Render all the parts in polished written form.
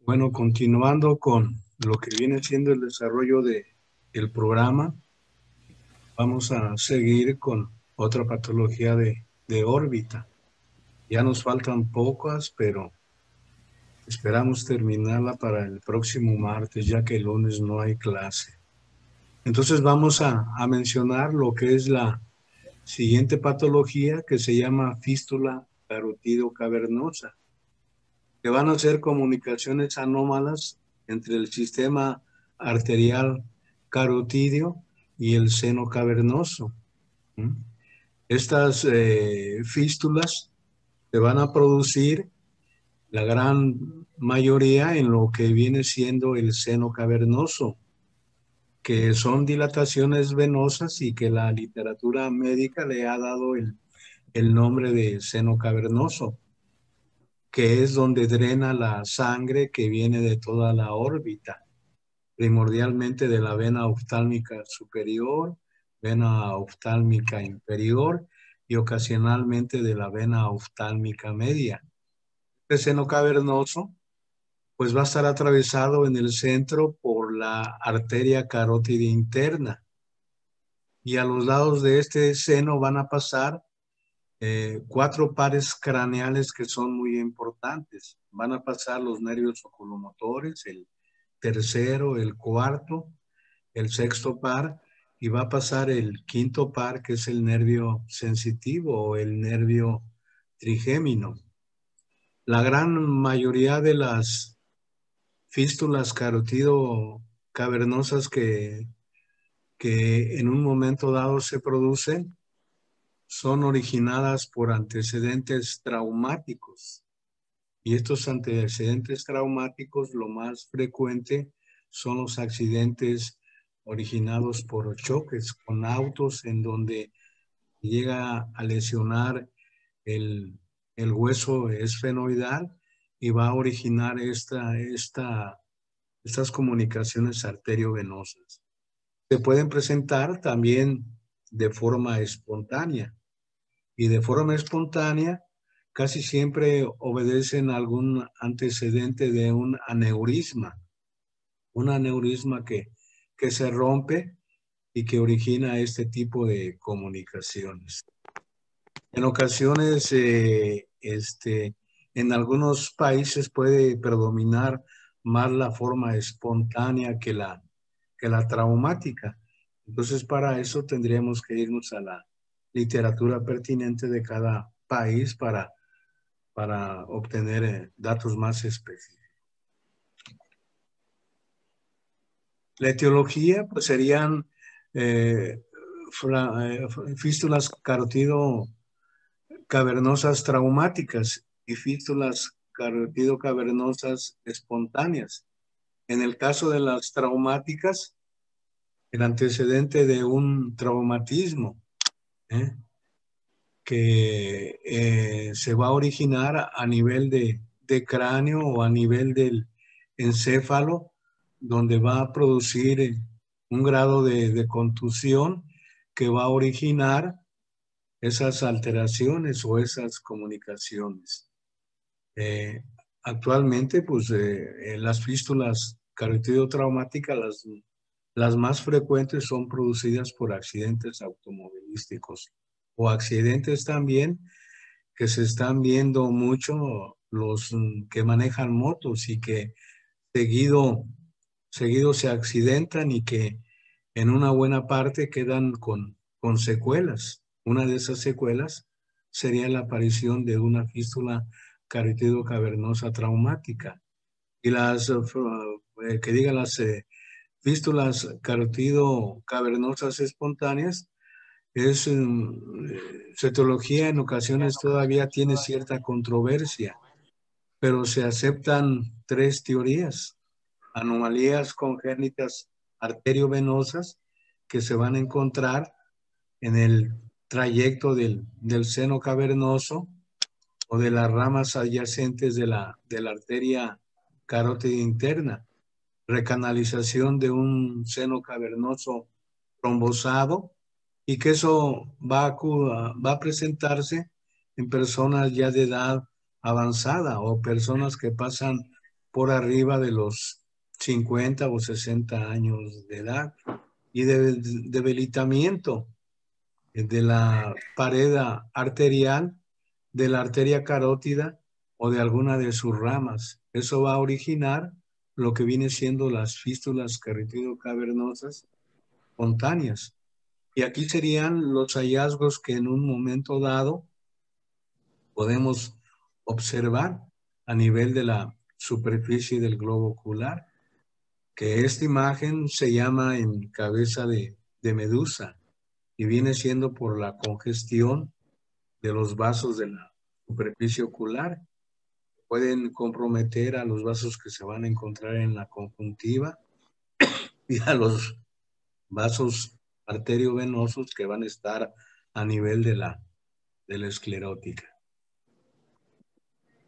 Bueno, continuando con lo que viene siendo el desarrollo del programa, vamos a seguir con otra patología de órbita. Ya nos faltan pocas, pero esperamos terminarla para el próximo martes, ya que el lunes no hay clase. Entonces vamos a mencionar lo que es la siguiente patología, que se llama fístula carotido cavernosa, que van a ser comunicaciones anómalas entre el sistema arterial carotídeo y el seno cavernoso. ¿Mm? Estas fístulas se van a producir la gran mayoría en lo que viene siendo el seno cavernoso, que son dilataciones venosas y que la literatura médica le ha dado el nombre de seno cavernoso, que es donde drena la sangre que viene de toda la órbita, primordialmente de la vena oftálmica superior, vena oftálmica inferior y ocasionalmente de la vena oftálmica media. El seno cavernoso pues va a estar atravesado en el centro por la arteria carótida interna y a los lados de este seno van a pasar cuatro pares craneales que son muy importantes. Van a pasar los nervios oculomotores, el tercero, el cuarto, el sexto par, y va a pasar el quinto par, que es el nervio sensitivo o el nervio trigémino. La gran mayoría de las fístulas carotido cavernosas que en un momento dado se producen son originadas por antecedentes traumáticos. Y estos antecedentes traumáticos, lo más frecuente son los accidentes originados por choques con autos en donde llega a lesionar el, el hueso esfenoidal y va a originar estas comunicaciones arteriovenosas. Se pueden presentar también de forma espontánea y de forma espontánea casi siempre obedecen a algún antecedente de un aneurisma que se rompe y que origina este tipo de comunicaciones. En ocasiones, en algunos países puede predominar más la forma espontánea que la traumática. Entonces, para eso tendríamos que irnos a la literatura pertinente de cada país para obtener datos más específicos. La etiología, pues serían eh, fístulas carotido cavernosas traumáticas y fístulas carotido cavernosas espontáneas. En el caso de las traumáticas, el antecedente de un traumatismo, ¿eh? que se va a originar a nivel de cráneo o a nivel del encéfalo, donde va a producir un grado de contusión que va a originar esas alteraciones o esas comunicaciones. Eh, Actualmente, pues las fístulas carotidotraumáticas, las más frecuentes son producidas por accidentes automovilísticos o accidentes también que se están viendo mucho los que manejan motos y que seguido, seguido se accidentan y que en una buena parte quedan con secuelas. Una de esas secuelas sería la aparición de una fístula carotido cavernosa traumática. Y que diga las fístulas carotido cavernosas espontáneas, su etiología en ocasiones todavía tiene cierta controversia, pero se aceptan tres teorías: anomalías congénitas arteriovenosas que se van a encontrar en el trayecto del seno cavernoso o de las ramas adyacentes de la arteria carótida interna, recanalización de un seno cavernoso trombosado, y que eso va a presentarse en personas ya de edad avanzada o personas que pasan por arriba de los 50 o 60 años de edad y debilitamiento de la pared arterial, de la arteria carótida o de alguna de sus ramas. Eso va a originar lo que viene siendo las fístulas carotino-cavernosas espontáneas. Y aquí serían los hallazgos que en un momento dado podemos observar a nivel de la superficie del globo ocular, que esta imagen se llama en cabeza de medusa y viene siendo por la congestión de los vasos de la superficie ocular. Pueden comprometer a los vasos que se van a encontrar en la conjuntiva y a los vasos arteriovenosos que van a estar a nivel de la esclerótica.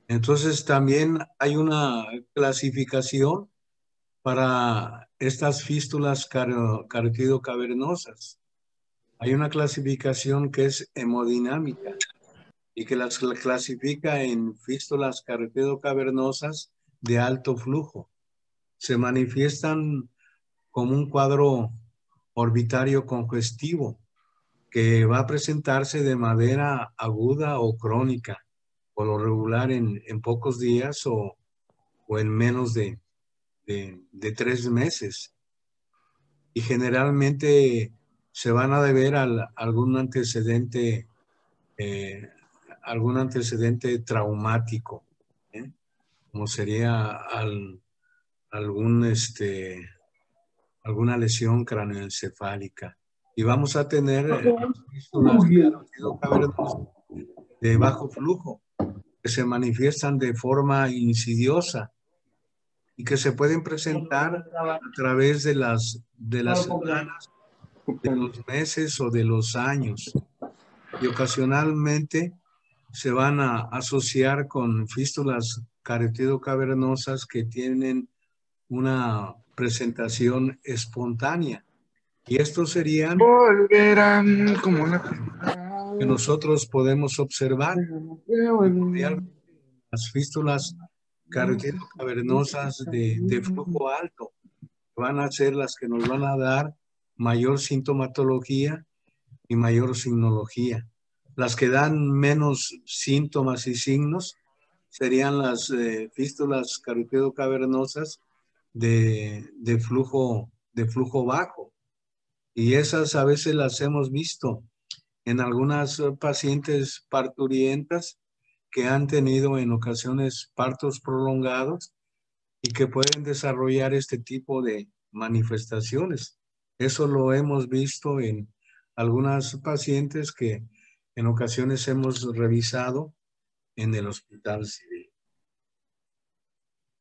Entonces también hay una clasificación para estas fístulas carotido-cavernosas. Hay una clasificación que es hemodinámica y que las clasifica en fístulas carotido-cavernosas de alto flujo. Se manifiestan como un cuadro orbitario congestivo que va a presentarse de manera aguda o crónica, por lo regular en pocos días o en menos de 3 meses. Y generalmente se van a deber a algún antecedente traumático, ¿eh? Como sería alguna lesión craneoencefálica. Y vamos a tener fístulas carotido-cavernosas de bajo flujo, que se manifiestan de forma insidiosa y que se pueden presentar a través de las semanas, de los meses o de los años. Y ocasionalmente se van a asociar con fístulas carotido-cavernosas que tienen una presentación espontánea. Y estos serían volverán como una que nosotros podemos observar. Las fístulas carotido-cavernosas de flujo alto van a ser las que nos van a dar mayor sintomatología y mayor signología. Las que dan menos síntomas y signos serían las fístulas carotido-cavernosas de flujo bajo. Y esas a veces las hemos visto en algunas pacientes parturientas que han tenido en ocasiones partos prolongados y que pueden desarrollar este tipo de manifestaciones. Eso lo hemos visto en algunas pacientes que en ocasiones hemos revisado en el hospital civil.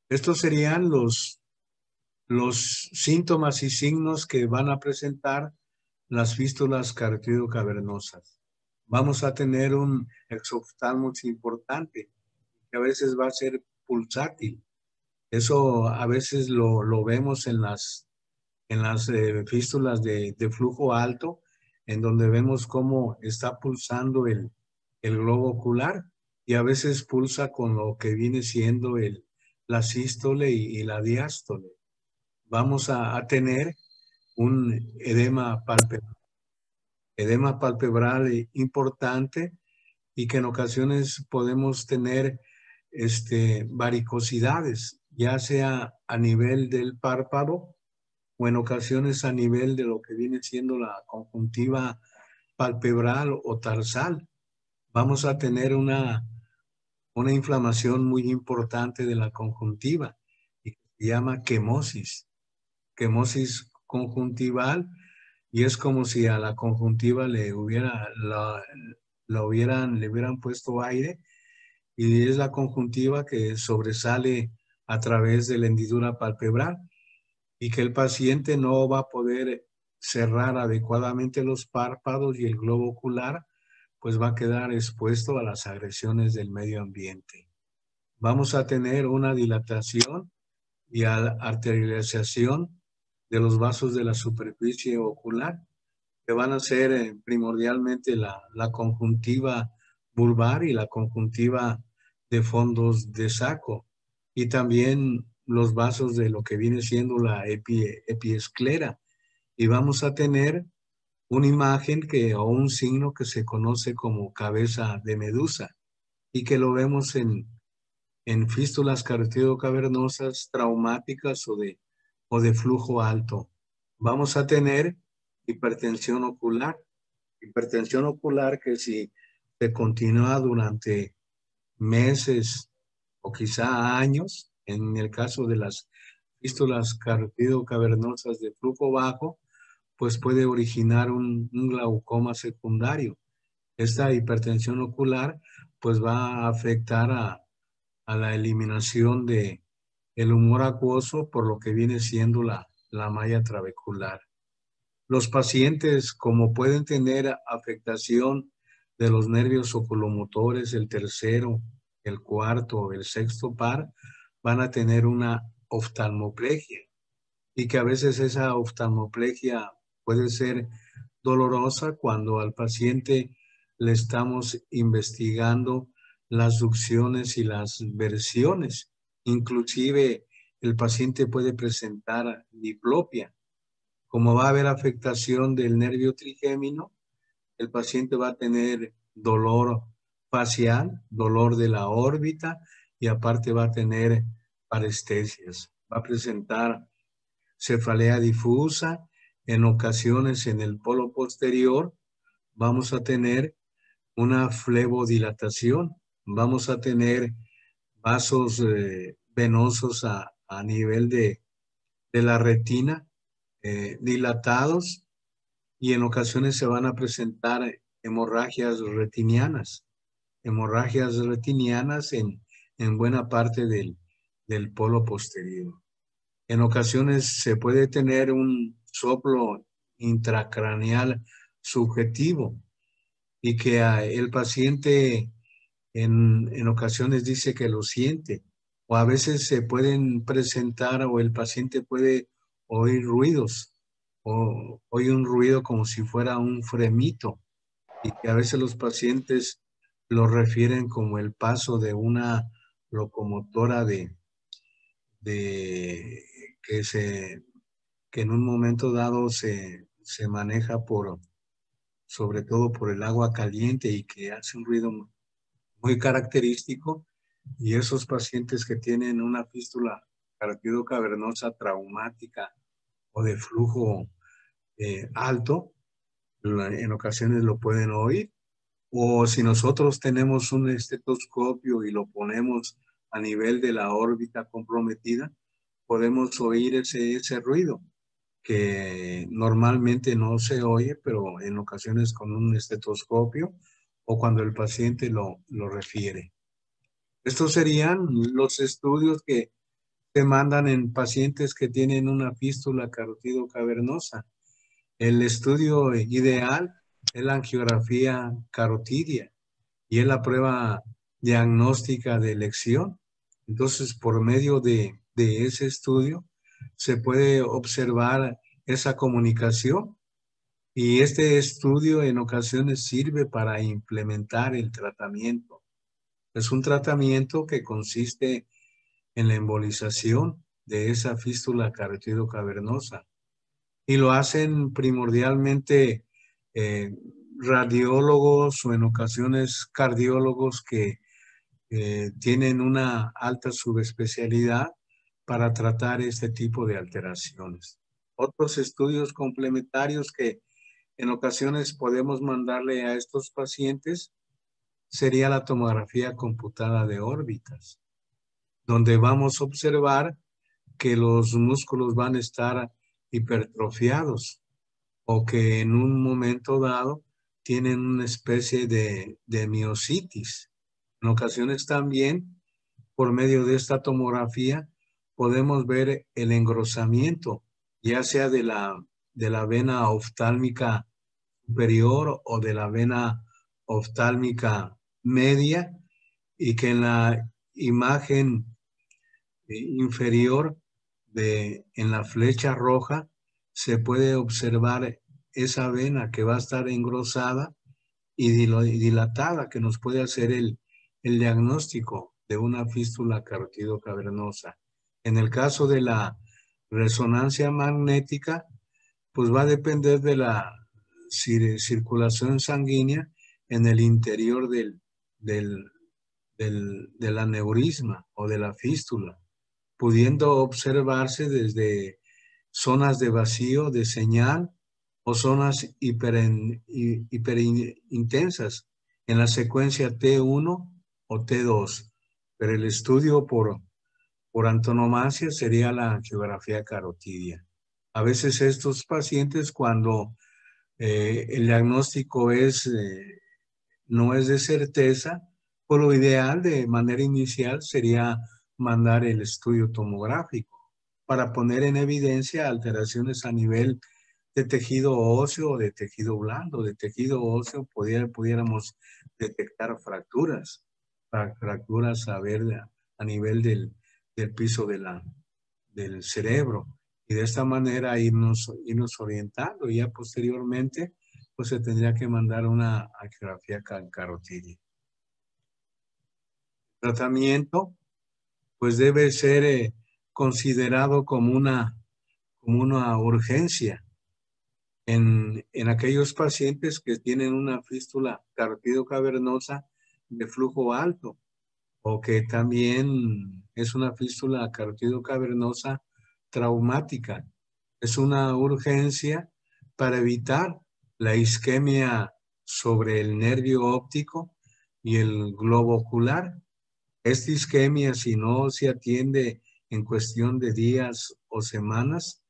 Estos serían los síntomas y signos que van a presentar las fístulas carotido-cavernosas. Vamos a tener un exoftálmos importante, que a veces va a ser pulsátil. Eso a veces lo vemos en las fístulas de flujo alto, en donde vemos cómo está pulsando el globo ocular y a veces pulsa con lo que viene siendo la sístole y la diástole. Vamos a tener un edema palpebral importante y que en ocasiones podemos tener varicosidades, ya sea a nivel del párpado o en ocasiones a nivel de lo que viene siendo la conjuntiva palpebral o tarsal. Vamos a tener una inflamación muy importante de la conjuntiva y se llama quemosis conjuntival, y es como si a la conjuntiva le hubieran puesto aire, y es la conjuntiva que sobresale a través de la hendidura palpebral y que el paciente no va a poder cerrar adecuadamente los párpados y el globo ocular, pues va a quedar expuesto a las agresiones del medio ambiente. Vamos a tener una dilatación y arterialización de los vasos de la superficie ocular, que van a ser primordialmente la conjuntiva vulvar y la conjuntiva de fondos de saco. y también los vasos de lo que viene siendo la epiesclera. Y vamos a tener una imagen o un signo que se conoce como cabeza de medusa y que lo vemos en fístulas carotidocavernosas traumáticas o de flujo alto. Vamos a tener hipertensión ocular que si se continúa durante meses o quizá años, en el caso de las fístulas carotidocavernosas de flujo bajo, pues puede originar un glaucoma secundario. Esta hipertensión ocular pues va a afectar a la eliminación de el humor acuoso por lo que viene siendo la malla trabecular. Los pacientes, como pueden tener afectación de los nervios oculomotores, el tercero, el cuarto, el sexto par, van a tener una oftalmoplegia y que a veces esa oftalmoplegia puede ser dolorosa cuando al paciente le estamos investigando las succiones y las versiones. Inclusive el paciente puede presentar diplopia. Como va a haber afectación del nervio trigémino, el paciente va a tener dolor facial, dolor de la órbita y aparte va a tener parestesias. Va a presentar cefalea difusa. En ocasiones en el polo posterior vamos a tener una flebodilatación. Vamos a tener vasos venosos a nivel de la retina dilatados y en ocasiones se van a presentar hemorragias retinianas en buena parte del polo posterior. En ocasiones se puede tener un soplo intracraneal subjetivo y que el paciente en ocasiones dice que lo siente, o a veces se pueden presentar o el paciente puede oír ruidos, o oye un ruido como si fuera un fremito, y que a veces los pacientes lo refieren como el paso de una locomotora de que que en un momento dado se maneja sobre todo por el agua caliente y que hace un ruido muy característico, y esos pacientes que tienen una fístula carotidocavernosa traumática o de flujo alto, en ocasiones lo pueden oír. O si nosotros tenemos un estetoscopio y lo ponemos a nivel de la órbita comprometida, podemos oír ese ruido que normalmente no se oye, pero en ocasiones con un estetoscopio o cuando el paciente lo refiere. Estos serían los estudios que se mandan en pacientes que tienen una fístula carotidocavernosa. El estudio ideal es la angiografía carotidia y es la prueba diagnóstica de elección. Entonces, por medio de ese estudio, se puede observar esa comunicación y este estudio en ocasiones sirve para implementar el tratamiento. Es un tratamiento que consiste en la embolización de esa fístula carotidocavernosa y lo hacen primordialmente eh, radiólogos o en ocasiones cardiólogos que tienen una alta subespecialidad para tratar este tipo de alteraciones. Otros estudios complementarios que en ocasiones podemos mandarle a estos pacientes sería la tomografía computada de órbitas, donde vamos a observar que los músculos van a estar hipertrofiados o que en un momento dado tienen una especie de miositis. En ocasiones también, por medio de esta tomografía, podemos ver el engrosamiento, ya sea de la vena oftálmica superior o de la vena oftálmica media, y que en la imagen inferior en la flecha roja se puede observar esa vena que va a estar engrosada y dilatada, que nos puede hacer el diagnóstico de una fístula carotido cavernosa. En el caso de la resonancia magnética, pues va a depender de la circulación sanguínea en el interior del aneurisma o de la fístula, pudiendo observarse desde zonas de vacío de señal o zonas hiperintensas en la secuencia T1 o T2. Pero el estudio por antonomasia sería la angiografía carotidia. A veces estos pacientes, cuando el diagnóstico no es de certeza, pues lo ideal de manera inicial sería mandar el estudio tomográfico para poner en evidencia alteraciones a nivel de tejido óseo o de tejido blando. De tejido óseo pudiéramos detectar fracturas a nivel del piso del cerebro. Y de esta manera irnos orientando, y ya posteriormente pues se tendría que mandar una angiografía carotidia. El tratamiento pues debe ser considerado como una urgencia en aquellos pacientes que tienen una fístula carotido cavernosa de flujo alto, o que también es una fístula carotido cavernosa traumática. Es una urgencia para evitar la isquemia sobre el nervio óptico y el globo ocular. Esta isquemia, si no se atiende en cuestión de días o semanas,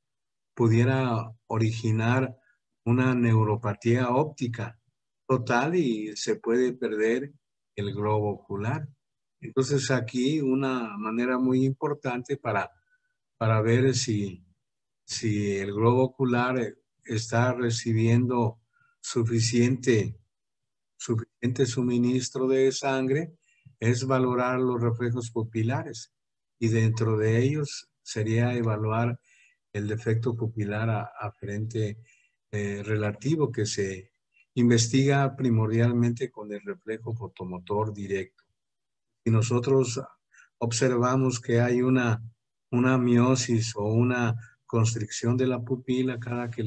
pudiera originar una neuropatía óptica total y se puede perder el globo ocular. Entonces aquí una manera muy importante para ver si el globo ocular está recibiendo suficiente suministro de sangre es valorar los reflejos pupilares, y dentro de ellos sería evaluar el defecto pupilar aferente relativo, que se investiga primordialmente con el reflejo fotomotor directo. Si nosotros observamos que hay una miosis o una constricción de la pupila cada que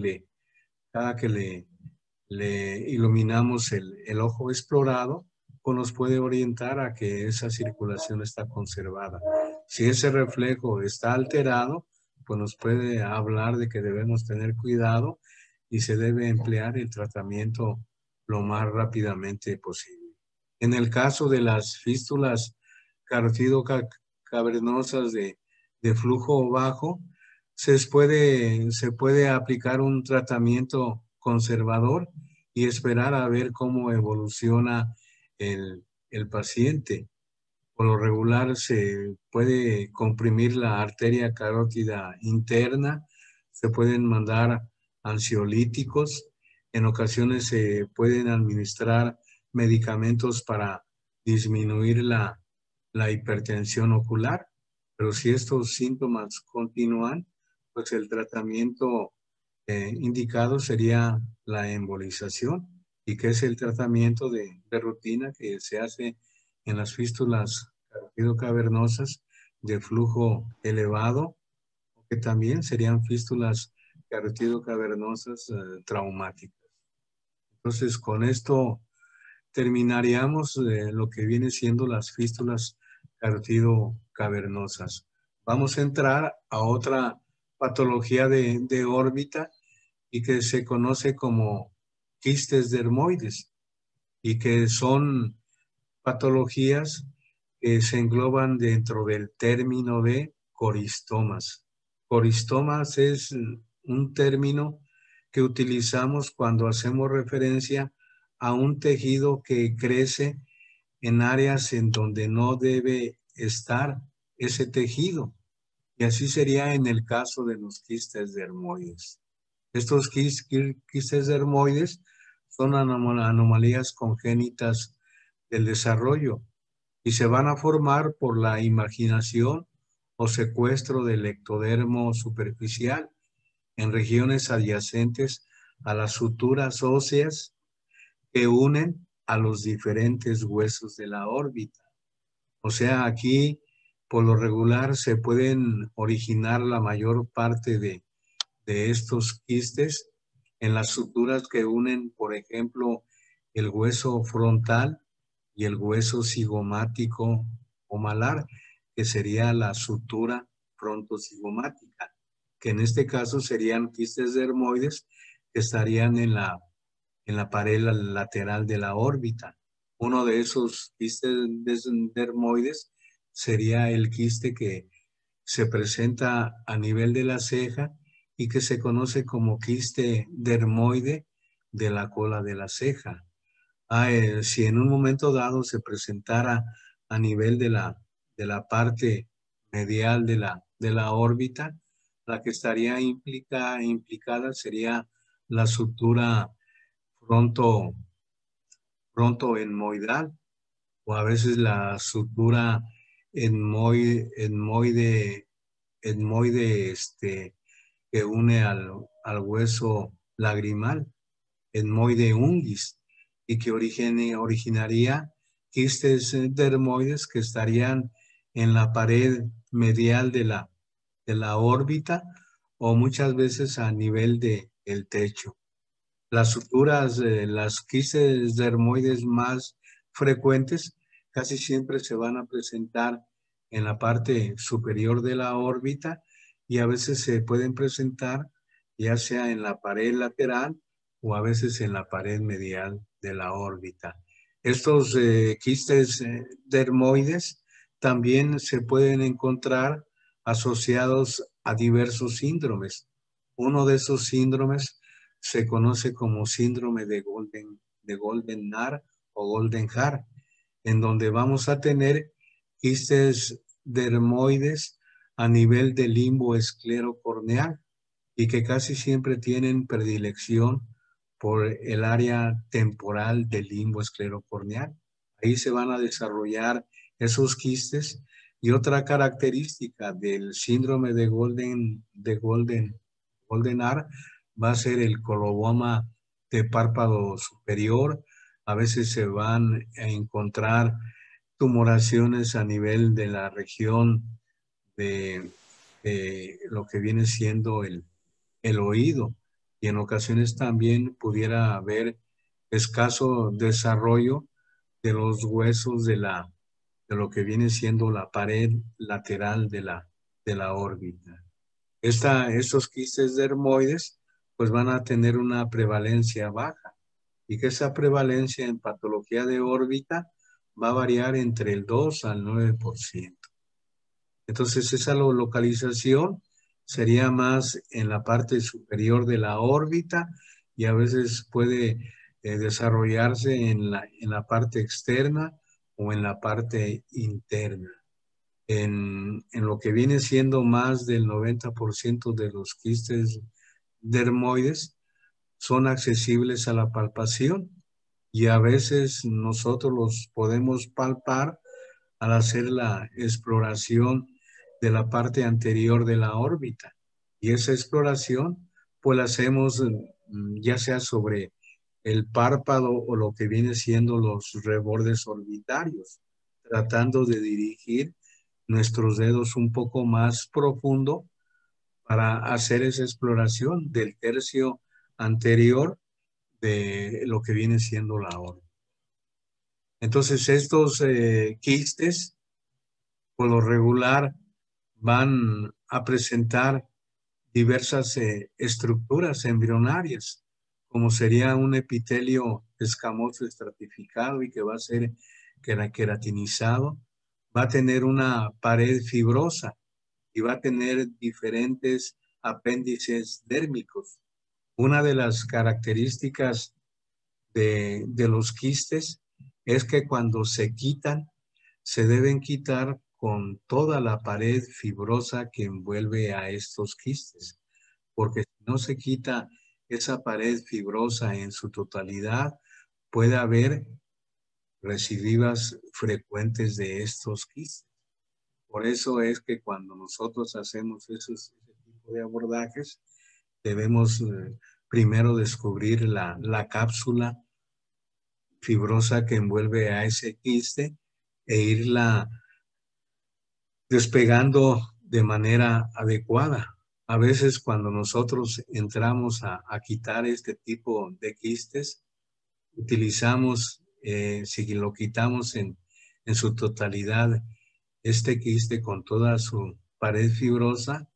le iluminamos el ojo explorado, pues nos puede orientar a que esa circulación está conservada. Si ese reflejo está alterado, pues nos puede hablar de que debemos tener cuidado y se debe emplear el tratamiento lo más rápidamente posible. En el caso de las fístulas carotido cavernosas de flujo bajo, se puede aplicar un tratamiento conservador y esperar a ver cómo evoluciona el paciente. Por lo regular se puede comprimir la arteria carótida interna, se pueden mandar ansiolíticos, en ocasiones se pueden administrar medicamentos para disminuir la hipertensión ocular, pero si estos síntomas continúan, pues el tratamiento indicado sería la embolización, y que es el tratamiento de rutina que se hace en las fístulas carotido cavernosas de flujo elevado, que también serían fístulas carotido cavernosas traumáticas. Entonces, con esto terminaríamos lo que viene siendo las fístulas carotido cavernosas. Vamos a entrar a otra patología de órbita y que se conoce como quistes dermoides, y que son patologías que se engloban dentro del término de coristomas. Coristomas es un término que utilizamos cuando hacemos referencia a un tejido que crece en áreas en donde no debe estar ese tejido. Y así sería en el caso de los quistes dermoides. Estos quistes dermoides son anomalías congénitas del desarrollo y se van a formar por la imaginación o secuestro del ectodermo superficial en regiones adyacentes a las suturas óseas que unen a los diferentes huesos de la órbita. O sea, aquí por lo regular se pueden originar la mayor parte de estos quistes en las suturas que unen, por ejemplo, el hueso frontal y el hueso cigomático o malar, que sería la sutura frontocigomática, que en este caso serían quistes dermoides que estarían en la pared lateral de la órbita. Uno de esos quistes dermoides sería el quiste que se presenta a nivel de la ceja y que se conoce como quiste dermoide de la cola de la ceja. Si en un momento dado se presentara a nivel de la parte medial de la órbita, la que estaría implicada sería la sutura fronto, frontoenmoidal o a veces la sutura enmoide, que une al hueso lagrimal, etmoide unguis, y que originaría quistes dermoides que estarían en la pared medial de la órbita o muchas veces a nivel del techo. Las suturas, las quistes dermoides más frecuentes casi siempre se van a presentar en la parte superior de la órbita y a veces se pueden presentar ya sea en la pared lateral o a veces en la pared medial de la órbita. Estos quistes dermoides también se pueden encontrar asociados a diversos síndromes. Uno de esos síndromes se conoce como síndrome de Golden Nar o Golden Hair, en donde vamos a tener quistes dermoides a nivel del limbo esclerocorneal y que casi siempre tienen predilección por el área temporal del limbo esclerocorneal. Ahí se van a desarrollar esos quistes y otra característica del síndrome de Golden va a ser el coloboma de párpado superior. A veces se van a encontrar tumoraciones a nivel de la región de lo que viene siendo el oído. Y en ocasiones también pudiera haber escaso desarrollo de los huesos de lo que viene siendo la pared lateral de la órbita. Estos quistes dermoides pues van a tener una prevalencia baja y que esa prevalencia en patología de órbita va a variar entre el 2 al 9%. Entonces esa localización sería más en la parte superior de la órbita y a veces puede desarrollarse en la parte externa o en la parte interna. En lo que viene siendo más del 90% de los quistes dermoides son accesibles a la palpación y a veces nosotros los podemos palpar al hacer la exploración de la parte anterior de la órbita. Y esa exploración pues la hacemos ya sea sobre el párpado o lo que viene siendo los rebordes orbitarios, tratando de dirigir nuestros dedos un poco más profundo para hacer esa exploración del tercio anterior de lo que viene siendo la órbita. Entonces estos quistes por lo regular van a presentar diversas estructuras embrionarias, como sería un epitelio escamoso estratificado y que va a ser queratinizado, va a tener una pared fibrosa y va a tener diferentes apéndices dérmicos. Una de las características de los quistes es que cuando se quitan, se deben quitar con toda la pared fibrosa que envuelve a estos quistes, porque si no se quita esa pared fibrosa en su totalidad, puede haber recidivas frecuentes de estos quistes. Por eso es que cuando nosotros hacemos ese tipo de abordajes, debemos primero descubrir la cápsula fibrosa que envuelve a ese quiste e irla despegando de manera adecuada. A veces cuando nosotros entramos a quitar este tipo de quistes, utilizamos, si lo quitamos en su totalidad, este quiste con toda su pared fibrosa,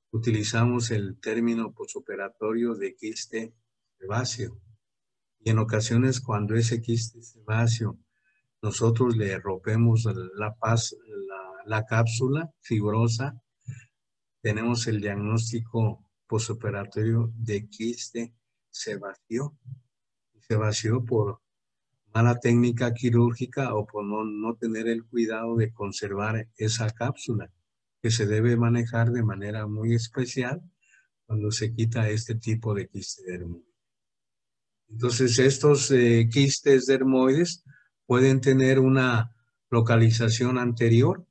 utilizamos el término posoperatorio de quiste sebáceo. Y en ocasiones cuando ese quiste sebáceo nosotros le rompemos la cápsula fibrosa, tenemos el diagnóstico posoperatorio de quiste sebáceo. Se vació por mala técnica quirúrgica o por no tener el cuidado de conservar esa cápsula, que se debe manejar de manera muy especial cuando se quita este tipo de quiste dermoide. Entonces, estos quistes dermoides pueden tener una localización anterior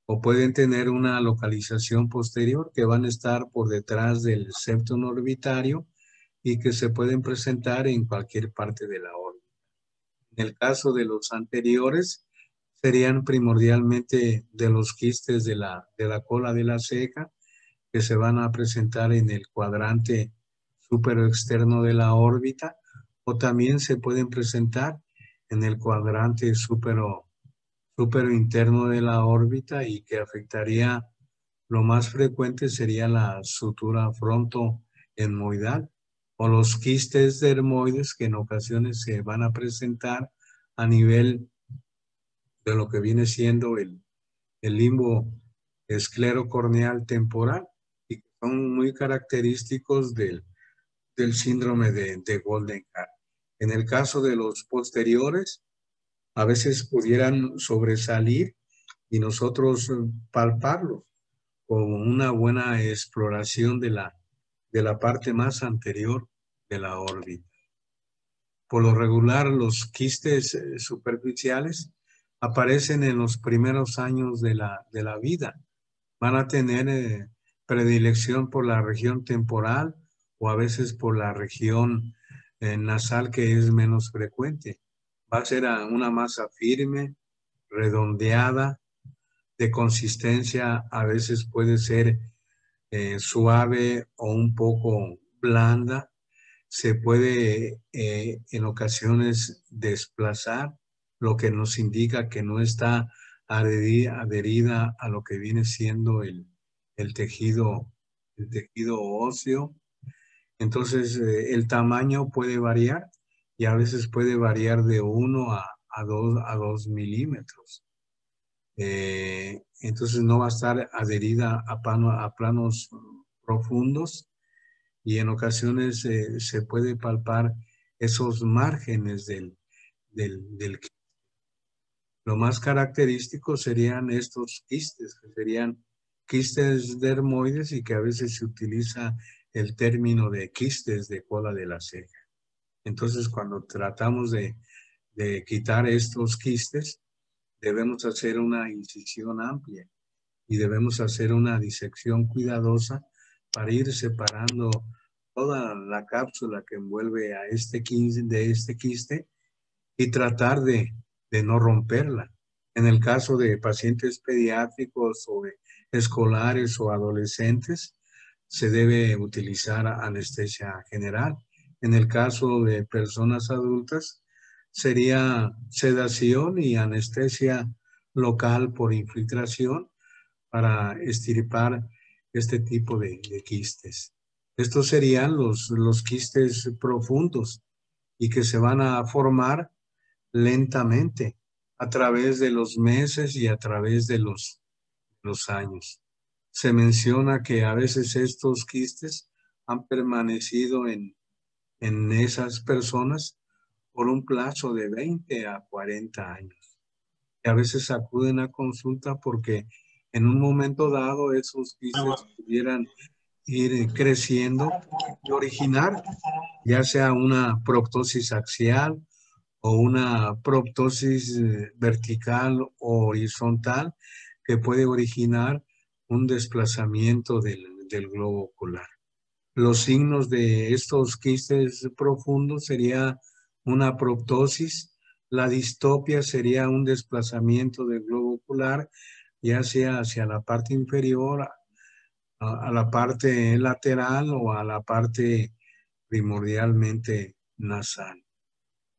o pueden tener una localización posterior que van a estar por detrás del septum orbitario y que se pueden presentar en cualquier parte de la órbita. En el caso de los anteriores, serían primordialmente de los quistes de la cola de la ceja, que se van a presentar en el cuadrante superoexterno de la órbita, o también se pueden presentar en el cuadrante superointerno de la órbita y que afectaría, lo más frecuente sería la sutura frontoetmoidal o los quistes dermoides que en ocasiones se van a presentar a nivel de lo que viene siendo el limbo esclerocorneal temporal y que son muy característicos del síndrome de Goldenhar. En el caso de los posteriores, a veces pudieran sobresalir y nosotros palparlos con una buena exploración de la parte más anterior de la órbita. Por lo regular, los quistes superficiales aparecen en los primeros años de la vida. Van a tener predilección por la región temporal o a veces por la región nasal, que es menos frecuente. Va a ser una masa firme, redondeada, de consistencia, a veces puede ser suave o un poco blanda. Se puede en ocasiones desplazar, lo que nos indica que no está adherida a lo que viene siendo el tejido óseo. Entonces el tamaño puede variar y a veces puede variar de 1 a 2 milímetros. Entonces no va a estar adherida a planos profundos y en ocasiones se puede palpar esos márgenes del quiste. Lo más característico serían estos quistes, que serían quistes dermoides y que a veces se utiliza el término de quistes de cola de la ceja. Entonces, cuando tratamos de quitar estos quistes, debemos hacer una incisión amplia y debemos hacer una disección cuidadosa para ir separando toda la cápsula que envuelve a este quiste y tratar de no romperla. En el caso de pacientes pediátricos o escolares o adolescentes, se debe utilizar anestesia general. En el caso de personas adultas, sería sedación y anestesia local por infiltración para extirpar este tipo de quistes. Estos serían los quistes profundos y que se van a formar lentamente a través de los meses y a través de los años. Se menciona que a veces estos quistes han permanecido en esas personas por un plazo de 20 a 40 años. Y a veces acuden a consulta porque en un momento dado esos quistes pudieran ir creciendo y originar ya sea una proptosis axial o una proptosis vertical o horizontal que puede originar un desplazamiento del globo ocular. Los signos de estos quistes profundos sería una proptosis, la distopia sería un desplazamiento del globo ocular, ya sea hacia la parte inferior, a la parte lateral o a la parte primordialmente nasal.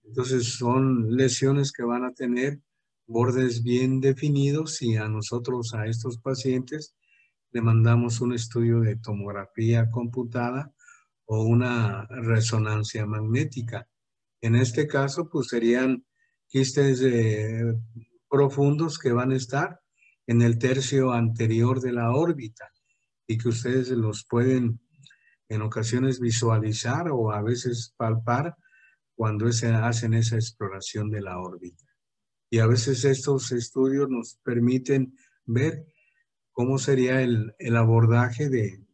Entonces son lesiones que van a tener bordes bien definidos y a nosotros, a estos pacientes, le mandamos un estudio de tomografía computada o una resonancia magnética. En este caso, pues serían quistes profundos que van a estar en el tercio anterior de la órbita y que ustedes los pueden en ocasiones visualizar o a veces palpar cuando hacen esa exploración de la órbita. Y a veces estos estudios nos permiten ver cómo sería el abordaje de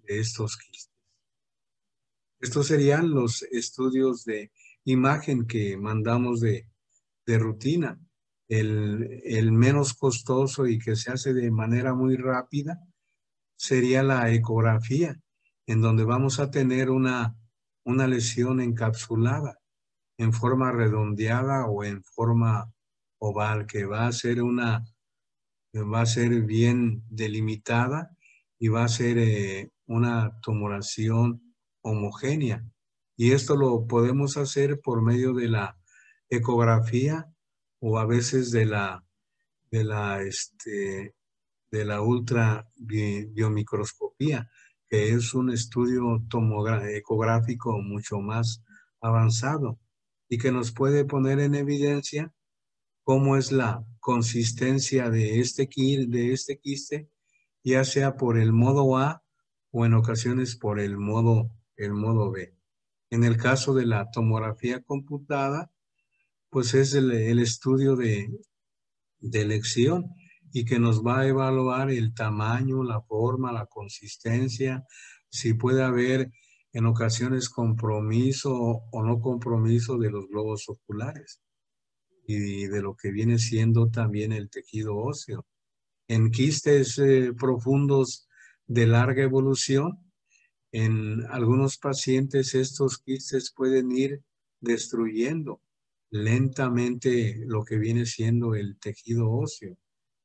estos quistes. Estos serían los estudios de imagen que mandamos de rutina. El menos costoso y que se hace de manera muy rápida sería la ecografía, en donde vamos a tener una lesión encapsulada en forma redondeada o en forma oval, que va a ser bien delimitada y va a ser una tumoración homogénea. Y esto lo podemos hacer por medio de la ecografía o a veces de la biomicroscopía, que es un estudio ecográfico mucho más avanzado y que nos puede poner en evidencia cómo es la consistencia de este quiste, ya sea por el modo A o en ocasiones por el modo B. En el caso de la tomografía computada, pues es el estudio de elección y que nos va a evaluar el tamaño, la forma, la consistencia, si puede haber en ocasiones compromiso o no compromiso de los globos oculares y de lo que viene siendo también el tejido óseo. En quistes profundos de larga evolución, en algunos pacientes estos quistes pueden ir destruyendo lentamente lo que viene siendo el tejido óseo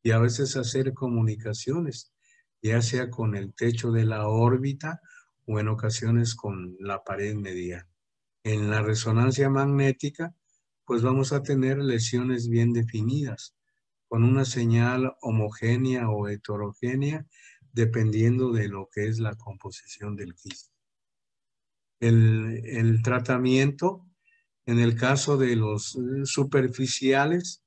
y a veces hacer comunicaciones, ya sea con el techo de la órbita o en ocasiones con la pared medial. En la resonancia magnética, pues vamos a tener lesiones bien definidas, con una señal homogénea o heterogénea, dependiendo de lo que es la composición del quiste. El tratamiento, en el caso de los superficiales,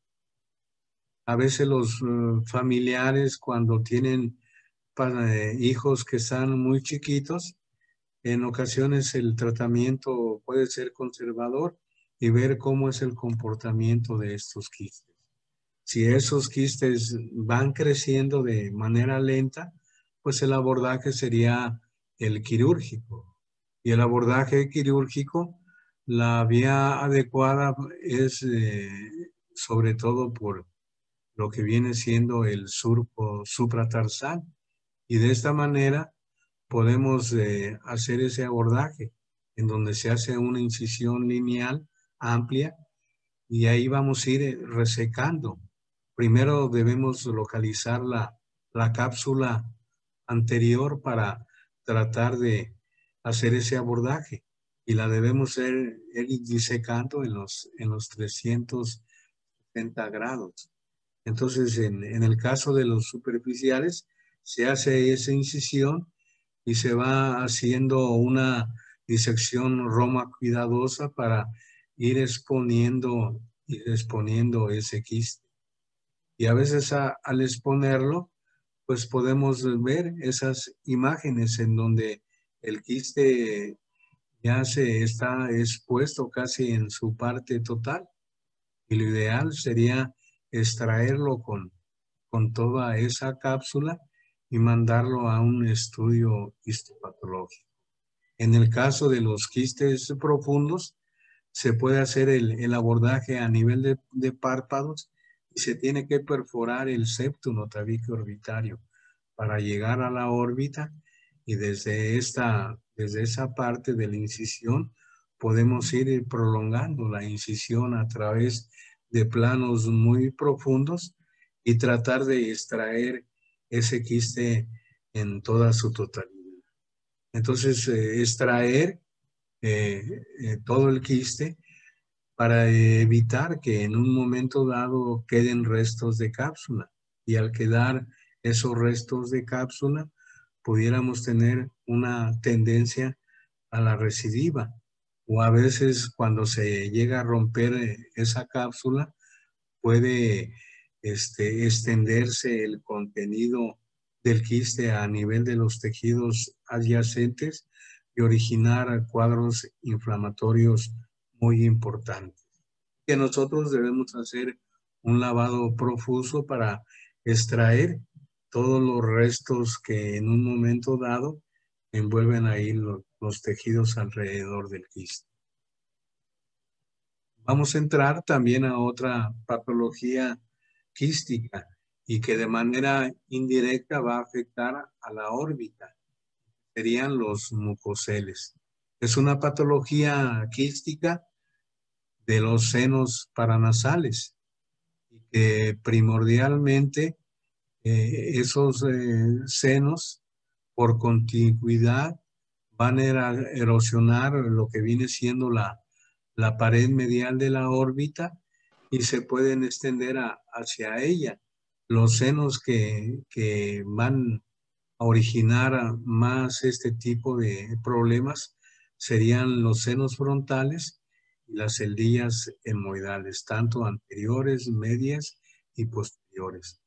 a veces los familiares cuando tienen hijos que están muy chiquitos, en ocasiones el tratamiento puede ser conservador y ver cómo es el comportamiento de estos quistes. Si esos quistes van creciendo de manera lenta, pues el abordaje sería el quirúrgico. Y el abordaje quirúrgico, la vía adecuada es sobre todo por lo que viene siendo el surco supratarsal. Y de esta manera podemos hacer ese abordaje en donde se hace una incisión lineal amplia y ahí vamos a ir resecando. Primero debemos localizar la cápsula anterior para tratar de hacer ese abordaje y la debemos ir disecando en los 360 grados. Entonces, en el caso de los superficiales, se hace esa incisión y se va haciendo una disección roma cuidadosa para ir exponiendo ese quiste. Y a veces al exponerlo, pues podemos ver esas imágenes en donde el quiste ya se está expuesto casi en su parte total. Y lo ideal sería extraerlo con toda esa cápsula y mandarlo a un estudio histopatológico. En el caso de los quistes profundos, se puede hacer el abordaje a nivel de párpados y se tiene que perforar el septum o tabique orbitario para llegar a la órbita y desde esa parte de la incisión podemos ir prolongando la incisión a través de planos muy profundos y tratar de extraer ese quiste en toda su totalidad. Entonces, extraer todo el quiste para evitar que en un momento dado queden restos de cápsula. Y al quedar esos restos de cápsula, pudiéramos tener una tendencia a la recidiva. O a veces cuando se llega a romper esa cápsula, puede extenderse el contenido del quiste a nivel de los tejidos adyacentes y originar cuadros inflamatorios muy importantes. Que nosotros debemos hacer un lavado profuso para extraer todos los restos que en un momento dado envuelven ahí los tejidos alrededor del quiste. Vamos a entrar también a otra patología quística y que de manera indirecta va a afectar a la órbita. Serían los mucoceles. Es una patología quística de los senos paranasales y que primordialmente esos senos por continuidad van a erosionar lo que viene siendo la pared medial de la órbita y se pueden extender hacia ella. Los senos que van a originar más este tipo de problemas serían los senos frontales y las celdillas etmoidales, tanto anteriores, medias y posteriores.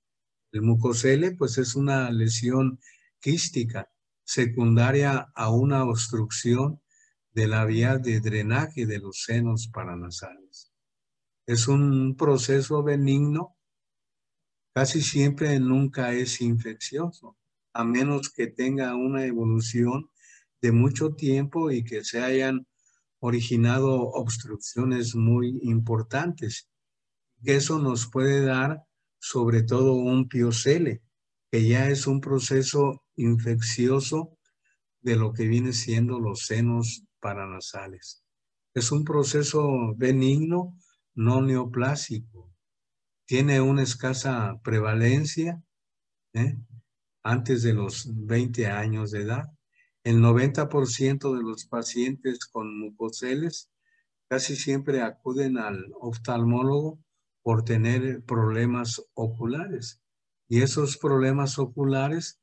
El mucocele, pues es una lesión quística secundaria a una obstrucción de la vía de drenaje de los senos paranasales. Es un proceso benigno, casi siempre nunca es infeccioso, a menos que tenga una evolución de mucho tiempo y que se hayan originado obstrucciones muy importantes. Que eso nos puede dar sobre todo un piocele, que ya es un proceso infeccioso de lo que viene siendo los senos paranasales. Es un proceso benigno, no neoplásico. Tiene una escasa prevalencia antes de los 20 años de edad. El 90% de los pacientes con mucoceles casi siempre acuden al oftalmólogo por tener problemas oculares. Y esos problemas oculares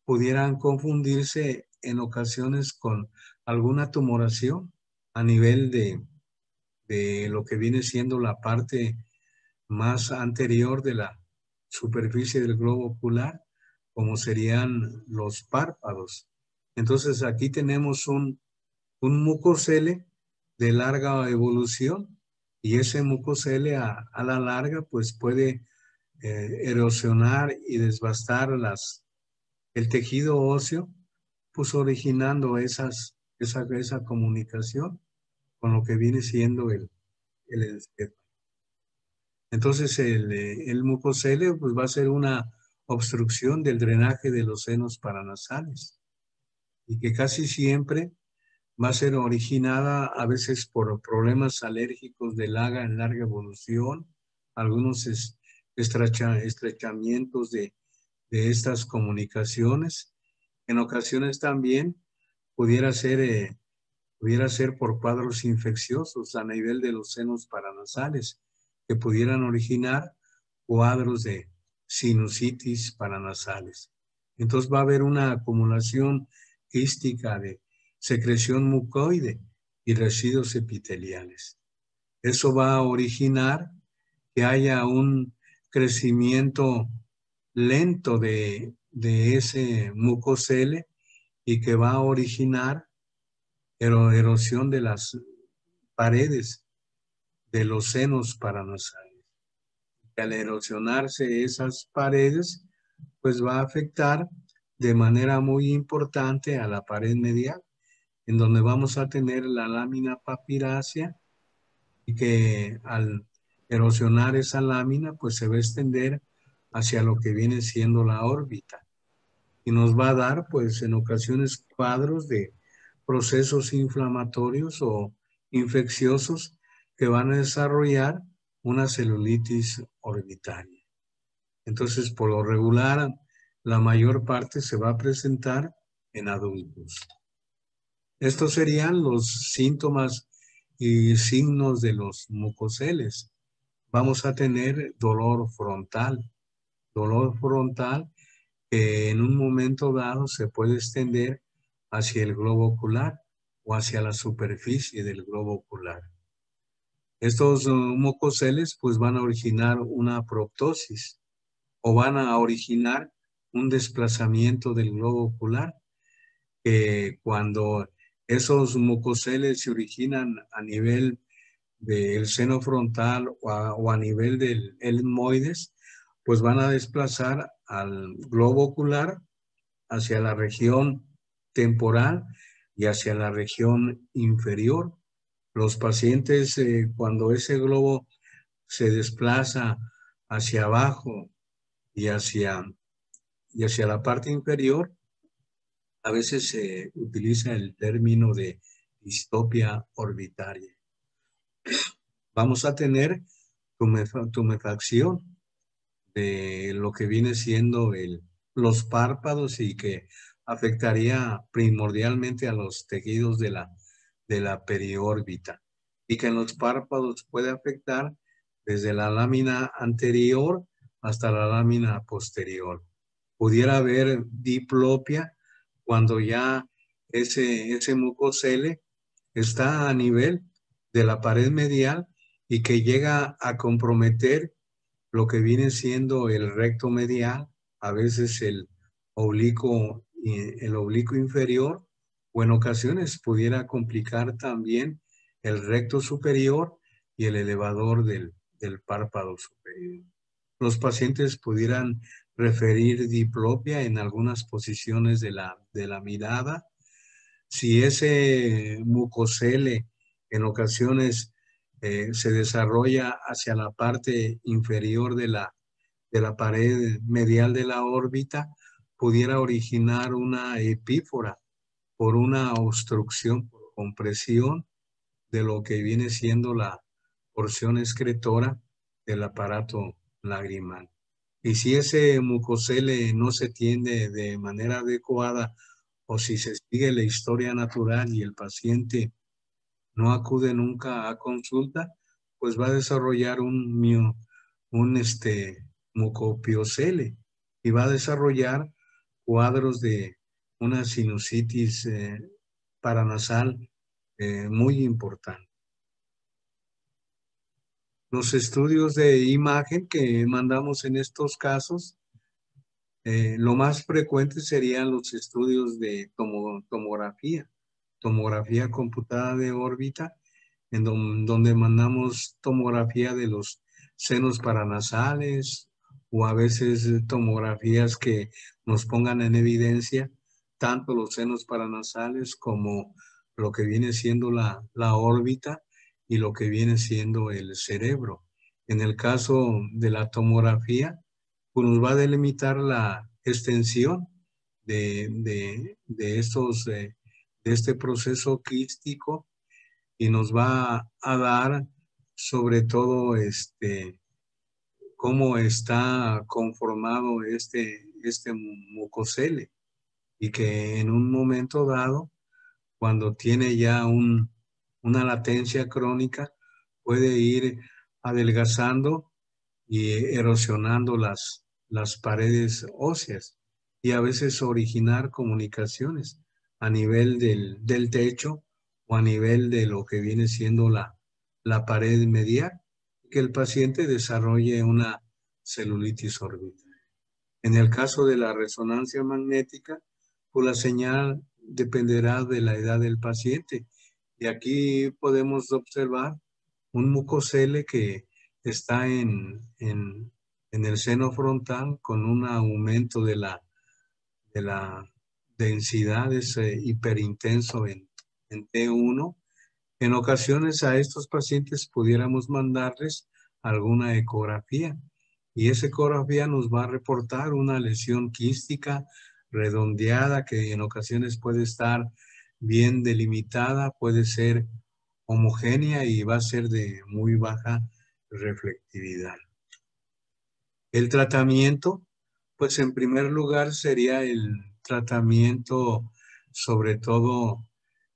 pudieran confundirse en ocasiones con alguna tumoración a nivel de lo que viene siendo la parte más anterior de la superficie del globo ocular, como serían los párpados. Entonces aquí tenemos un mucocele de larga evolución y ese mucocele a la larga pues puede erosionar y desbastar el tejido óseo, pues originando esa comunicación con lo que viene siendo el esqueleto. Entonces el mucocele pues va a ser una obstrucción del drenaje de los senos paranasales y que casi siempre va a ser originada a veces por problemas alérgicos de larga evolución, algunos estrechamientos de estas comunicaciones. En ocasiones también pudiera ser por cuadros infecciosos a nivel de los senos paranasales, que pudieran originar cuadros de sinusitis paranasales. Entonces va a haber una acumulación quística de secreción mucoide y residuos epiteliales. Eso va a originar que haya un crecimiento lento de ese mucocele y que va a originar erosión de las paredes de los senos paranasales. Al erosionarse esas paredes, pues va a afectar de manera muy importante a la pared medial, en donde vamos a tener la lámina papirácea y que al erosionar esa lámina, pues se va a extender hacia lo que viene siendo la órbita y nos va a dar, pues en ocasiones, cuadros de procesos inflamatorios o infecciosos que van a desarrollar una celulitis orbitaria. Entonces, por lo regular, la mayor parte se va a presentar en adultos. Estos serían los síntomas y signos de los mucoceles. Vamos a tener dolor frontal que en un momento dado se puede extender hacia el globo ocular o hacia la superficie del globo ocular. Estos mucoceles pues van a originar una proptosis o van a originar un desplazamiento del globo ocular, que cuando esos mucoceles se originan a nivel del seno frontal o a nivel del etmoides, pues van a desplazar al globo ocular hacia la región temporal y hacia la región inferior. Los pacientes, cuando ese globo se desplaza hacia abajo y hacia la parte inferior, a veces se utiliza el término de distoplía orbitaria. Vamos a tener tumefacción de lo que viene siendo los párpados y que afectaría primordialmente a los tejidos de la periórbita, y que en los párpados puede afectar desde la lámina anterior hasta la lámina posterior. Pudiera haber diplopia cuando ya ese mucocele está a nivel de la pared medial y que llega a comprometer lo que viene siendo el recto medial, a veces el oblicuo inferior, o en ocasiones pudiera complicar también el recto superior y el elevador del párpado superior. Los pacientes pudieran referir diplopia en algunas posiciones de la mirada. Si ese mucocele en ocasiones se desarrolla hacia la parte inferior de la pared medial de la órbita, pudiera originar una epífora por una obstrucción, por compresión de lo que viene siendo la porción excretora del aparato lagrimal. Y si ese mucocele no se tiende de manera adecuada, o si se sigue la historia natural y el paciente no acude nunca a consulta, pues va a desarrollar un mucopiocele y va a desarrollar cuadros de una sinusitis paranasal muy importante. Los estudios de imagen que mandamos en estos casos, lo más frecuente serían los estudios de tomografía computada de órbita, en donde mandamos tomografía de los senos paranasales, o a veces tomografías que nos pongan en evidencia tanto los senos paranasales como lo que viene siendo la órbita y lo que viene siendo el cerebro. En el caso de la tomografía, pues nos va a delimitar la extensión de este proceso quístico, y nos va a dar sobre todo cómo está conformado este mucocele, y que en un momento dado, cuando tiene ya una latencia crónica, puede ir adelgazando y erosionando las paredes óseas, y a veces originar comunicaciones a nivel del techo o a nivel de lo que viene siendo la pared medial, que el paciente desarrolle una celulitis orbital. En el caso de la resonancia magnética, pues la señal dependerá de la edad del paciente, y aquí podemos observar un mucocele que está en el seno frontal con un aumento de la densidad, es hiperintenso en T1. En ocasiones a estos pacientes pudiéramos mandarles alguna ecografía, y esa ecografía nos va a reportar una lesión quística redondeada que en ocasiones puede estar bien delimitada, puede ser homogénea y va a ser de muy baja reflectividad. El tratamiento, pues en primer lugar sería el tratamiento sobre todo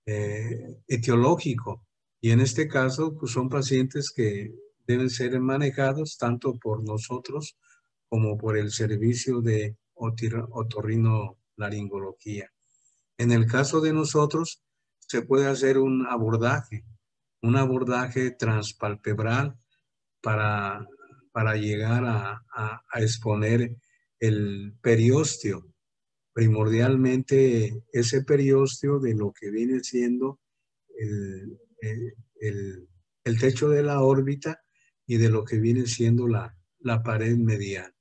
etiológico. Y en este caso, pues son pacientes que deben ser manejados tanto por nosotros como por el servicio de otorrinolaringología. En el caso de nosotros, se puede hacer un abordaje transpalpebral para, para llegar a exponer el periósteo, primordialmente ese periósteo de lo que viene siendo el, el techo de la órbita y de lo que viene siendo la pared medial.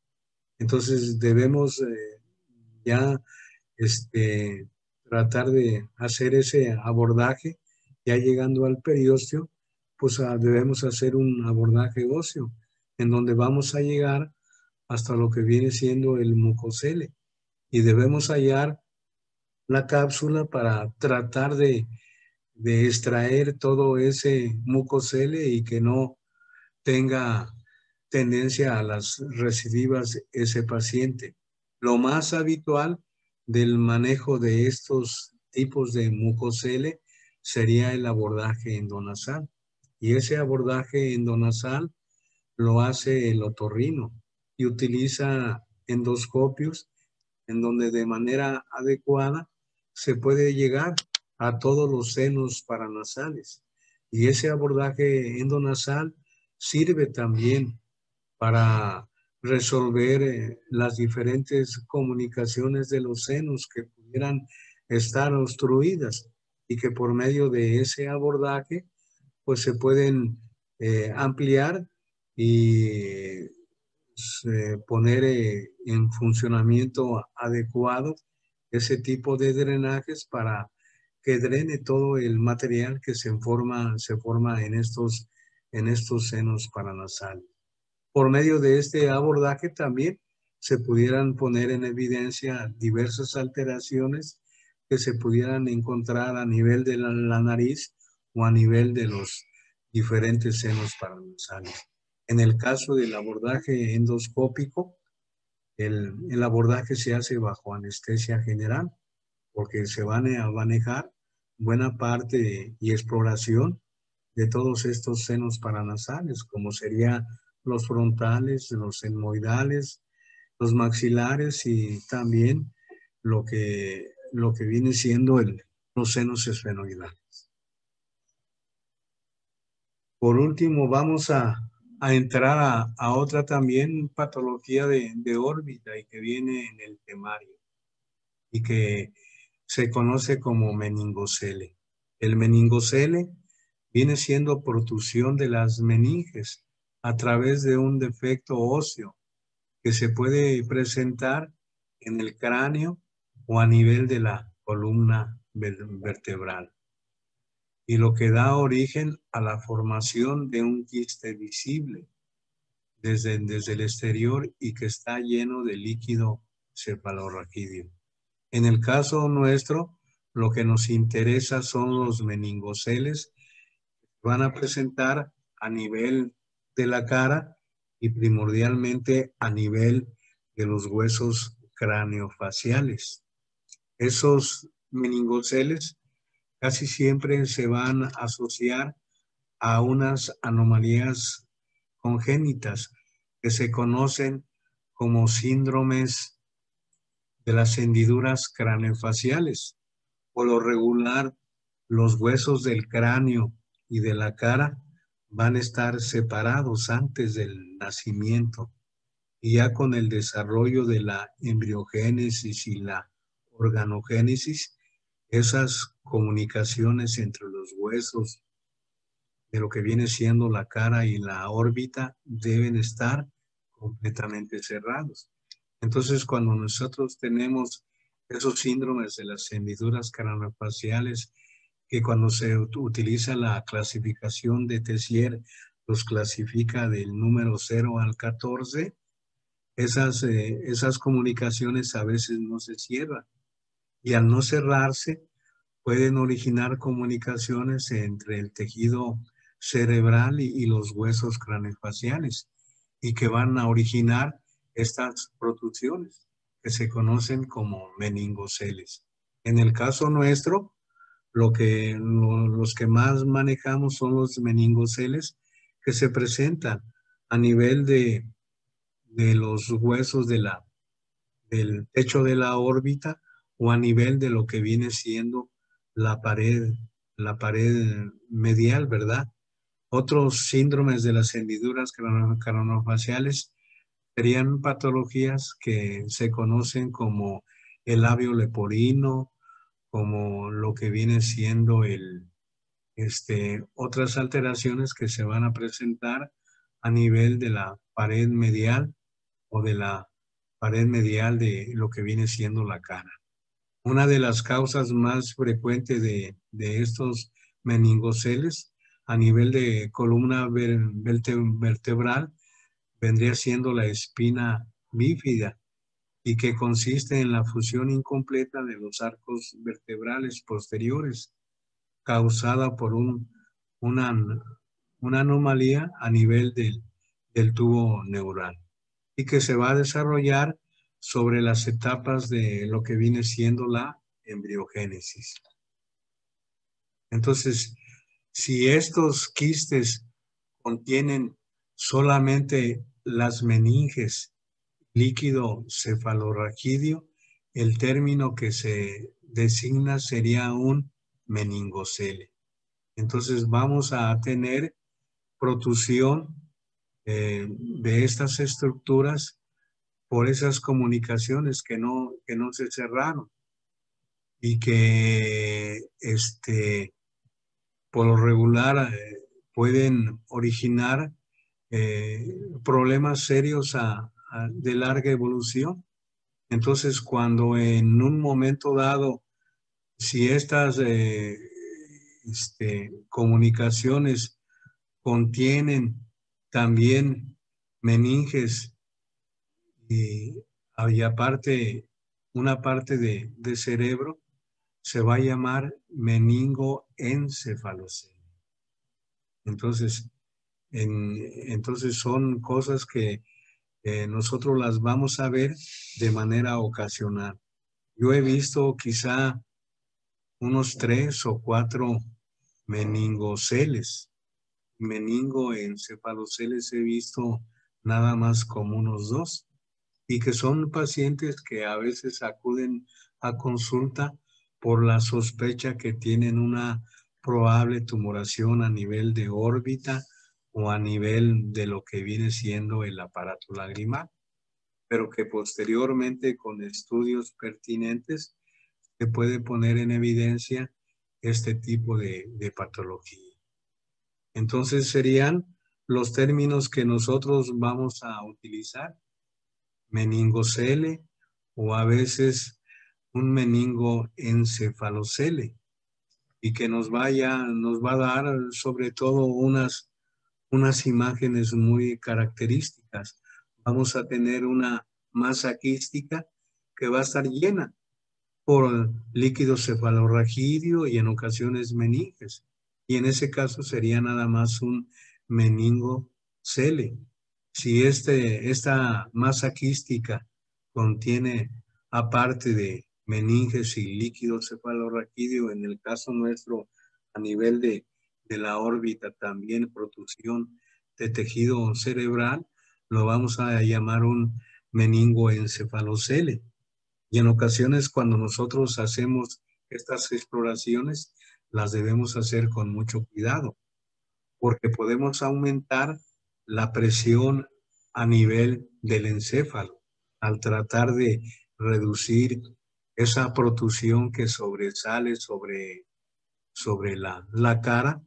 Entonces debemos ya tratar de hacer ese abordaje, ya llegando al periósteo, pues debemos hacer un abordaje óseo, en donde vamos a llegar hasta lo que viene siendo el mucocele, y debemos hallar la cápsula para tratar de extraer todo ese mucocele y que no tenga tendencia a las recidivas ese paciente. Lo más habitual del manejo de estos tipos de mucocele sería el abordaje endonasal. Y ese abordaje endonasal lo hace el otorrino y utiliza endoscopios en donde de manera adecuada se puede llegar a todos los senos paranasales. Y ese abordaje endonasal sirve también para resolver las diferentes comunicaciones de los senos que pudieran estar obstruidas y que por medio de ese abordaje pues se pueden ampliar y poner en funcionamiento adecuado ese tipo de drenajes para que drene todo el material que se forma en estos senos paranasales. Por medio de este abordaje también se pudieran poner en evidencia diversas alteraciones que se pudieran encontrar a nivel de la nariz o a nivel de los diferentes senos paranasales. En el caso del abordaje endoscópico, el abordaje se hace bajo anestesia general, porque se van a manejar buena parte y exploración de todos estos senos paranasales, como serían los frontales, los etmoidales, los maxilares y también lo que viene siendo los senos esfenoidales. Por último, vamos a entrar a otra también patología de órbita y que viene en el temario y que se conoce como meningocele. El meningocele viene siendo protusión de las meninges a través de un defecto óseo que se puede presentar en el cráneo o a nivel de la columna vertebral, y lo que da origen a la formación de un quiste visible desde el exterior y que está lleno de líquido cefalorraquídeo. En el caso nuestro, lo que nos interesa son los meningoceles que van a presentar a nivel de la cara y primordialmente a nivel de los huesos craneofaciales. Esos meningoceles casi siempre se van a asociar a unas anomalías congénitas que se conocen como síndromes de las hendiduras craneofaciales. Por lo regular, los huesos del cráneo y de la cara van a estar separados antes del nacimiento, y ya con el desarrollo de la embriogénesis y la organogénesis, esas comunicaciones entre los huesos de lo que viene siendo la cara y la órbita deben estar completamente cerrados. Entonces, cuando nosotros tenemos esos síndromes de las hendiduras craneofaciales, que cuando se utiliza la clasificación de Tessier, los clasifica del número 0 al 14, esas comunicaciones a veces no se cierran. Y al no cerrarse, pueden originar comunicaciones entre el tejido cerebral y los huesos craneofaciales, y que van a originar estas protusiones que se conocen como meningoceles. En el caso nuestro, los que más manejamos son los meningoceles que se presentan a nivel de los huesos del techo de la órbita o a nivel de lo que viene siendo la la pared medial, ¿verdad? Otros síndromes de las hendiduras craneofaciales serían patologías que se conocen como el labio leporino, como lo que viene siendo otras alteraciones que se van a presentar a nivel de la pared medial o de la pared medial de lo que viene siendo la cara. Una de las causas más frecuentes de estos meningoceles a nivel de columna vertebral vendría siendo la espina bífida y que consiste en la fusión incompleta de los arcos vertebrales posteriores causada por una, una anomalía a nivel del tubo neural y que se va a desarrollar sobre las etapas de lo que viene siendo la embriogénesis. Entonces, si estos quistes contienen solamente las meninges, líquido cefalorraquídeo, el término que se designa sería un meningocele. Entonces vamos a tener protusión de estas estructuras por esas comunicaciones que no se cerraron y que por lo regular pueden originar problemas serios de larga evolución. Entonces, cuando en un momento dado, si estas comunicaciones contienen también meninges y aparte una parte de cerebro, se va a llamar meningoencefalocele. Entonces, entonces son cosas que nosotros las vamos a ver de manera ocasional. Yo he visto quizá unos 3 o 4 meningoceles. Meningoencefaloceles he visto nada más como unos 2 y que son pacientes que a veces acuden a consulta por la sospecha que tienen una probable tumoración a nivel de órbita o a nivel de lo que viene siendo el aparato lagrimal, pero que posteriormente con estudios pertinentes se puede poner en evidencia este tipo de patología. Entonces serían los términos que nosotros vamos a utilizar: meningocele o a veces un meningoencefalocele, y que nos va a dar sobre todo unas imágenes muy características. Vamos a tener una masa quística que va a estar llena por líquido cefalorraquídeo y en ocasiones meninges. Y en ese caso sería nada más un meningocele. Si esta masa quística contiene, aparte de meninges y líquido cefalorraquídeo, en el caso nuestro, a nivel de la órbita, también protusión de tejido cerebral, lo vamos a llamar un meningoencefalocele. Y en ocasiones cuando nosotros hacemos estas exploraciones, las debemos hacer con mucho cuidado, porque podemos aumentar la presión a nivel del encéfalo al tratar de reducir esa protusión que sobresale sobre la cara.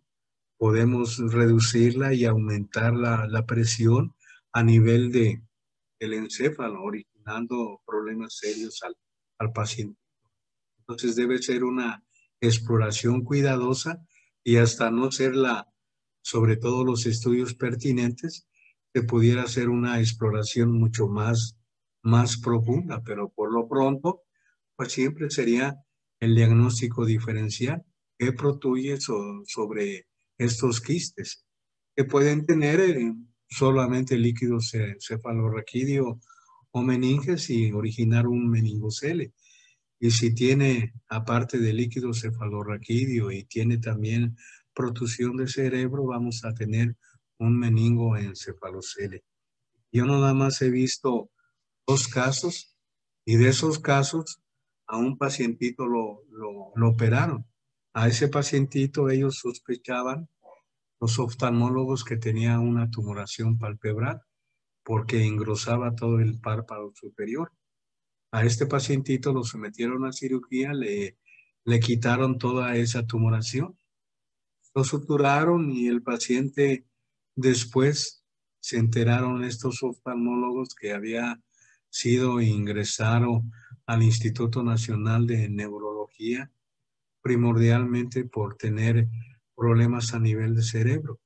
Podemos reducirla y aumentar la presión a nivel del encéfalo, originando problemas serios al paciente. Entonces debe ser una exploración cuidadosa y hasta no ser sobre todo los estudios pertinentes, se pudiera hacer una exploración mucho más profunda, pero por lo pronto, pues siempre sería el diagnóstico diferencial que protuye sobre estos quistes, que pueden tener solamente líquido cefalorraquídeo o meninges y originar un meningocele. Y si tiene, aparte de líquido cefalorraquídeo y tiene también protusión de cerebro, vamos a tener un meningoencefalocele. Yo nada más he visto 2 casos y de esos casos a un pacientito lo operaron. A ese pacientito ellos sospechaban, los oftalmólogos, que tenía una tumoración palpebral porque engrosaba todo el párpado superior. A este pacientito lo sometieron a cirugía, le quitaron toda esa tumoración, lo suturaron y el paciente después se enteraron estos oftalmólogos que había sido ingresado al Instituto Nacional de Neurología primordialmente por tener problemas a nivel de cerebro.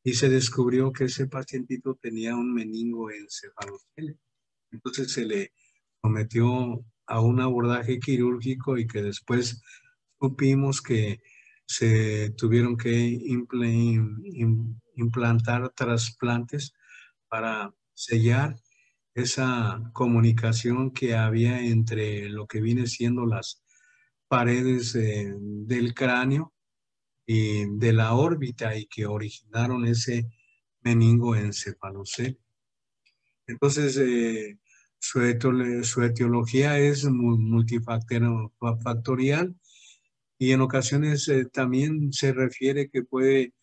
Y se descubrió que ese pacientito tenía un meningoencefalocele. Entonces se le sometió a un abordaje quirúrgico y que después supimos que se tuvieron que implantar trasplantes para sellar esa comunicación que había entre lo que viene siendo las paredes del cráneo y de la órbita y que originaron ese meningoencefalocele. Entonces, su etiología es multifactorial y en ocasiones también se refiere que puede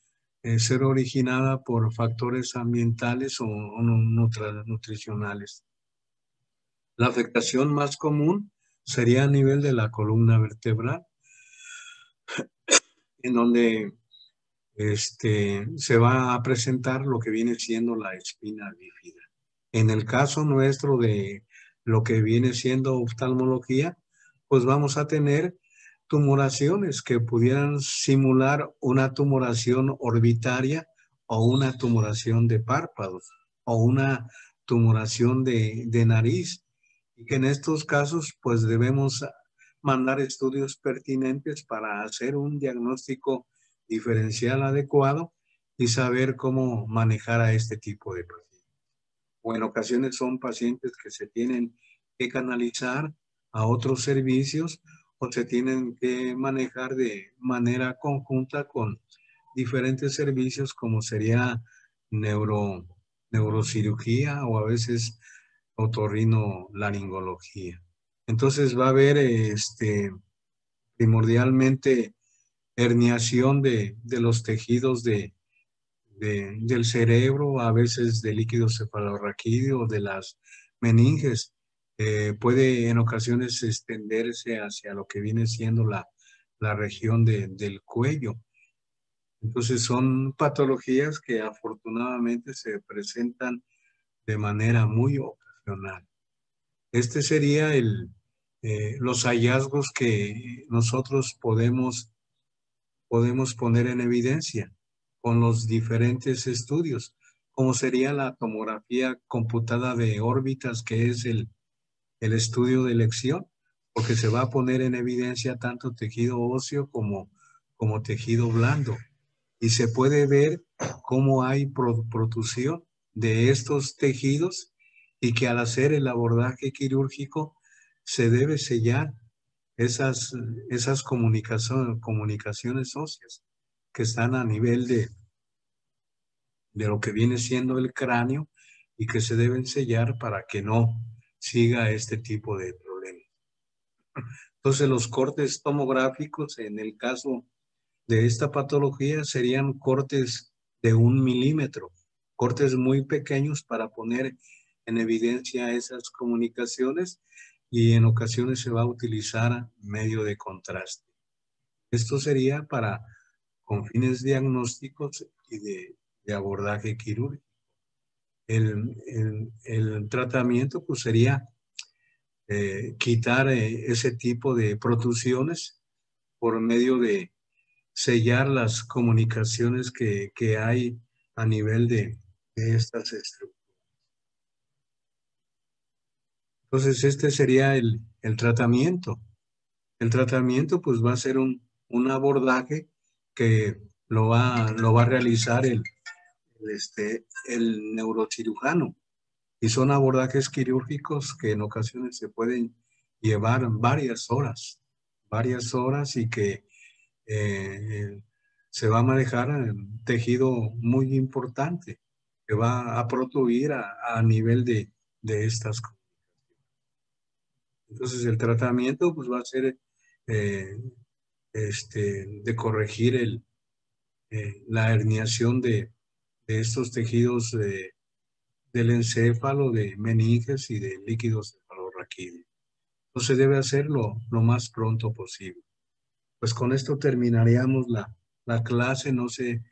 ser originada por factores ambientales o nutricionales. La afectación más común sería a nivel de la columna vertebral, en donde se va a presentar lo que viene siendo la espina bífida. En el caso nuestro de lo que viene siendo oftalmología, pues vamos a tener tumoraciones que pudieran simular una tumoración orbitaria o una tumoración de párpados o una tumoración de nariz. Y que en estos casos, pues debemos mandar estudios pertinentes para hacer un diagnóstico diferencial adecuado y saber cómo manejar a este tipo de pacientes. O en ocasiones son pacientes que se tienen que canalizar a otros servicios o se tienen que manejar de manera conjunta con diferentes servicios como sería neurocirugía o a veces otorrinolaringología. Entonces va a haber primordialmente herniación de los tejidos del cerebro, a veces de líquido cefalorraquídeo, de las meninges. Puede en ocasiones extenderse hacia lo que viene siendo la región del cuello. Entonces son patologías que afortunadamente se presentan de manera muy ocasional. Este sería los hallazgos que nosotros podemos poner en evidencia con los diferentes estudios, como sería la tomografía computada de órbitas, que es el estudio de elección, porque se va a poner en evidencia tanto tejido óseo como tejido blando. Y se puede ver cómo hay protusión de estos tejidos y que al hacer el abordaje quirúrgico se debe sellar esas comunicaciones óseas que están a nivel de lo que viene siendo el cráneo y que se deben sellar para que no siga este tipo de problemas. Entonces los cortes tomográficos en el caso de esta patología serían cortes de 1 milímetro, cortes muy pequeños para poner en evidencia esas comunicaciones y en ocasiones se va a utilizar medio de contraste. Esto sería con fines diagnósticos y de abordaje quirúrgico. El tratamiento pues sería quitar ese tipo de protusiones por medio de sellar las comunicaciones que hay a nivel de estas estructuras. Entonces, este sería el tratamiento. El tratamiento, pues, va a ser un abordaje que lo va a realizar el neurocirujano. Y son abordajes quirúrgicos que en ocasiones se pueden llevar varias horas y que se va a manejar un tejido muy importante que va a protuir a nivel de estas cosas. Entonces el tratamiento pues va a ser eh, de corregir la herniación de estos tejidos del encéfalo, de meninges y de líquidos cefalorraquídeos. Entonces debe hacerlo lo más pronto posible. Pues con esto terminaríamos la clase. No sé